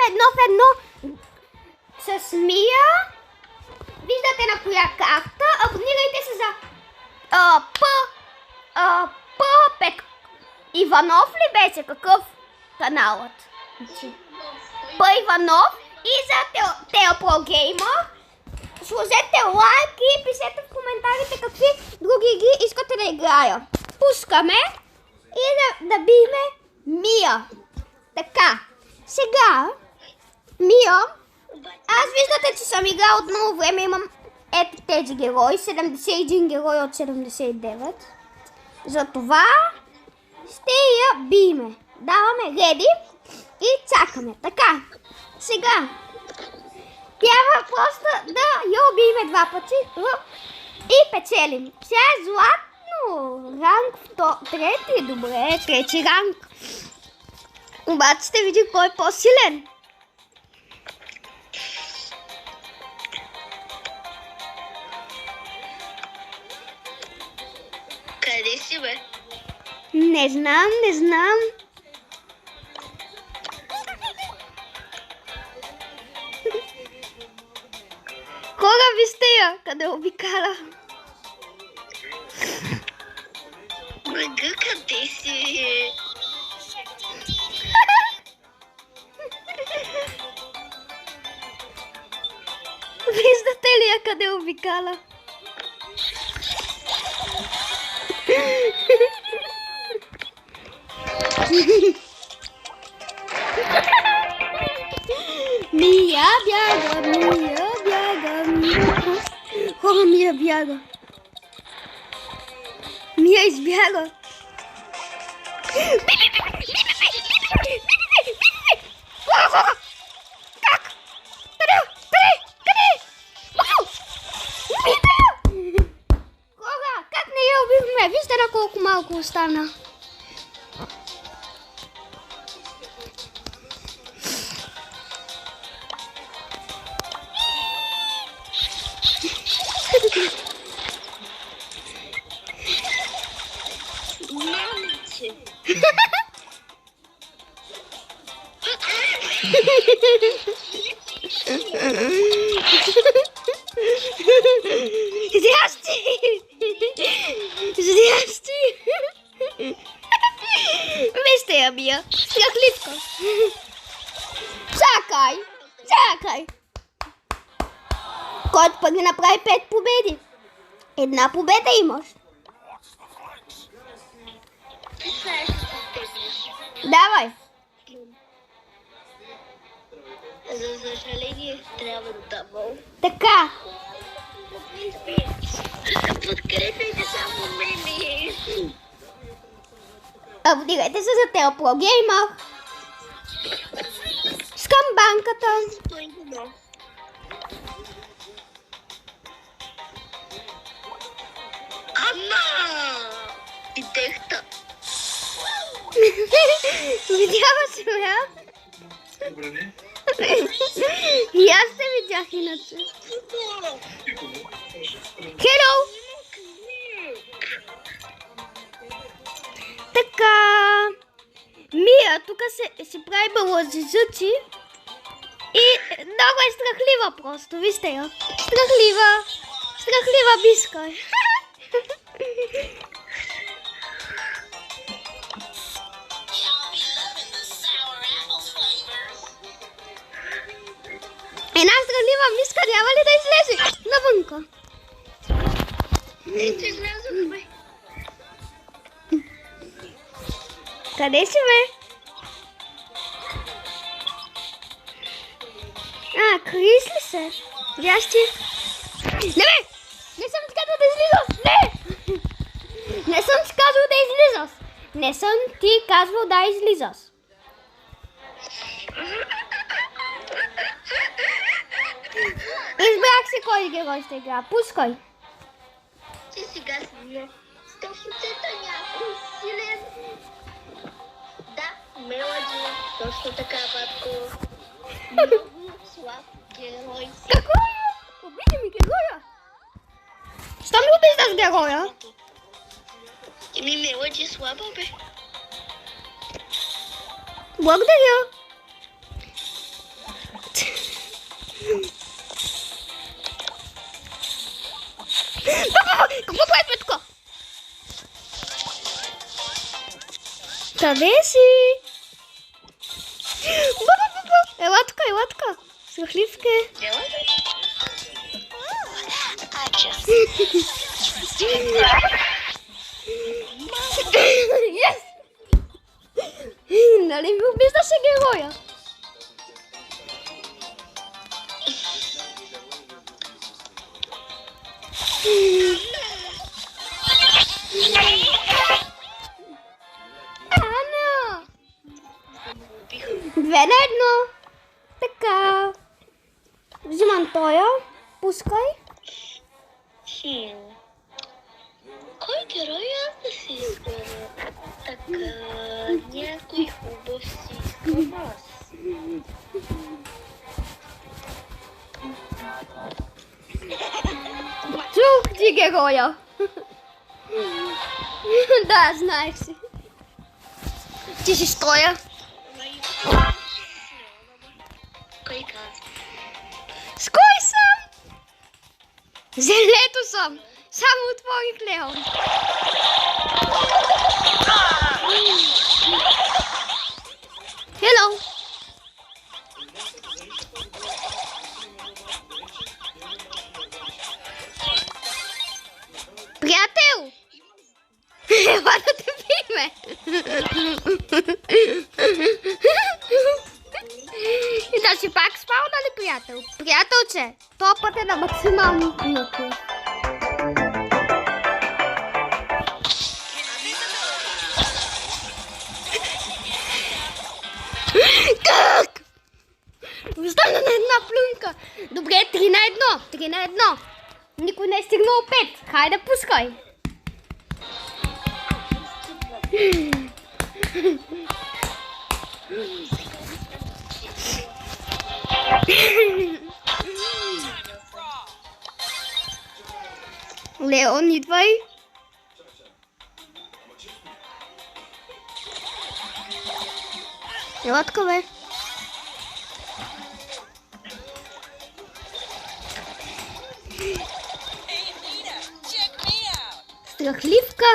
едно в едно с Мия. Виждате на коя карта. Абонирайте се за Пет Иванов ли беше? Какъв каналът? П Иванов и за Телпро Геймър. Сложете лайк и пишете в коментарите какви други игри искате да играя. Пускаме и да биеме Мия. Така, сега Мия, аз виждате, че съм играл от много време, имам ето тези герои, 71 герой от 79. Затова ще я биеме. Даваме реди и чакаме. Така, сега трябва просто да я убиеме два пъти и печелим. Тя е златно. Ранг трети, добре, трети ранг. Обаче ще видим кой е по-силен. Къде си, бе? Не знам. Кога ви сте я? Къде обикаля? Мъга, къде си? Виждате ли я къде обикаля? Мия бяга. Хора, Мия бяга. Мия избяга. Как? Къде? Хора, как не я убихме? Вижте на колко малко остана. Мамиче. Здрасти! Вижте я, Мия. Страхливка. Чакай! Който пък ни направи 5 победи. Една победа имаш. Давай. За съжаление, трябва да давам. Така. Подкрепяйте само мене. Абонирайте се за Телпро Геймър. Скам банката. Ама! И техта. Видяла си ме, а? И аз те видях иначе. Хело! Така. Мия тук се прави балазизъци. И много е страхлива просто. Вижте я. Страхлива биска. Една страхлива миска няма ли да излезе навънка? Ето излязох, бе. Къде си, бе? Крис ли се? Здрасти. Не, бе! Не съм ти казал да излизаш! Не! Не съм ти казал да излизаш! Не съм ти казвал да излизаш! Избрах си кой герой ще игра. Пускай! Ти сега си не. 100% някой силен. Да, Мелади, точно така, батко. Много слаб герой си. Какво е? Обиди ми героя! Щом ли обиждаш героя? Еми, Мелади е слаба, бе. Благодаря! Какво правите тук? Къде си? Ела тук. Страхливка е. Yes! Нали ми обиждаше героя? Ана! 2 на 1. Така. Взимам тоя. Пускай. Кой герой аз да си избера? Така, някой хубав си искам аз. Чух ти героя. Да, знаех си. Ти си стоя. Кой казва? С кой съм? Зелето съм. Само отворих Леон. Hello. Приятел! Ела да те биме! И да си пак спал, нали, приятел? Приятелче, топът е на максимално мъка. Как? Остана на една плюнка. Добре, 3 на 1. Никой не е стигнал 5. Хайде, пускай. Леон, идвай. Ела тук, бе. Страхливка.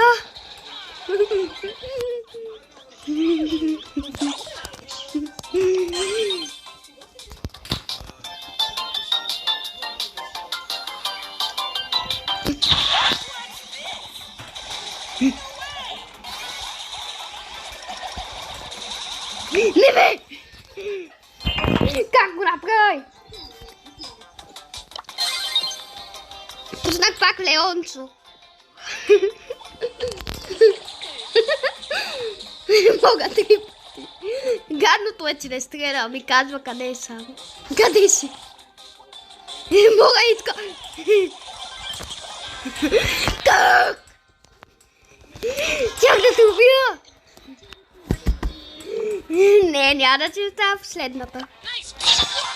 Не бе! Как го направи? Познах пак Леончо. Мога 3 пъти. Гадното е, че не стреля. Ми казва къде е сам. Къде си? Мога и така. Как? Чак да те убия. Не, няма да ти остава в следната.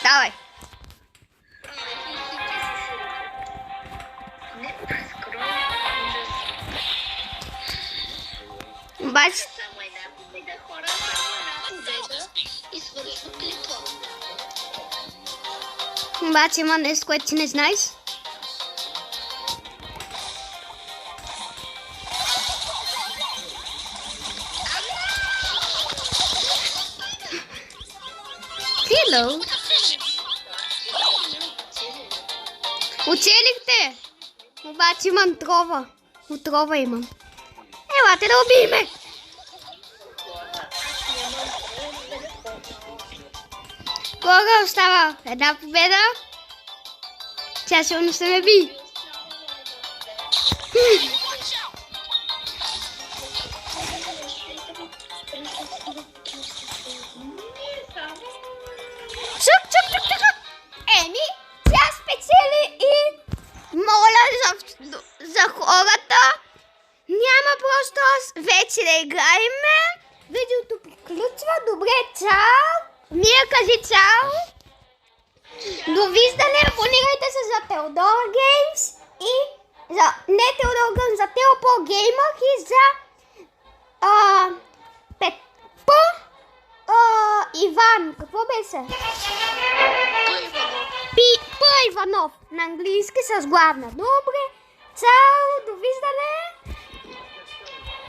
Давай. Обаче... Само една победа, хора, само една победа и свършва клипа. Обаче има нещо, което ти не знаеш. Hello. Оцелихте. Обаче имам трова. Отрова имам. Елате да убиеме. Кога остава? Една победа. Тя силно се ме би. Чук. Еми, тя спечели и моля за хората. Няма просто вече да играеме. Видеото приключва. Добре, чао. Мия, кажи чао. Довиждане. Абонирайте се за Теодора Геймс и за не Теодора Геймс, за Теопро Геймър и за Иван. Какво беше? Пи Иванов на английски с главна. Добре. Чао!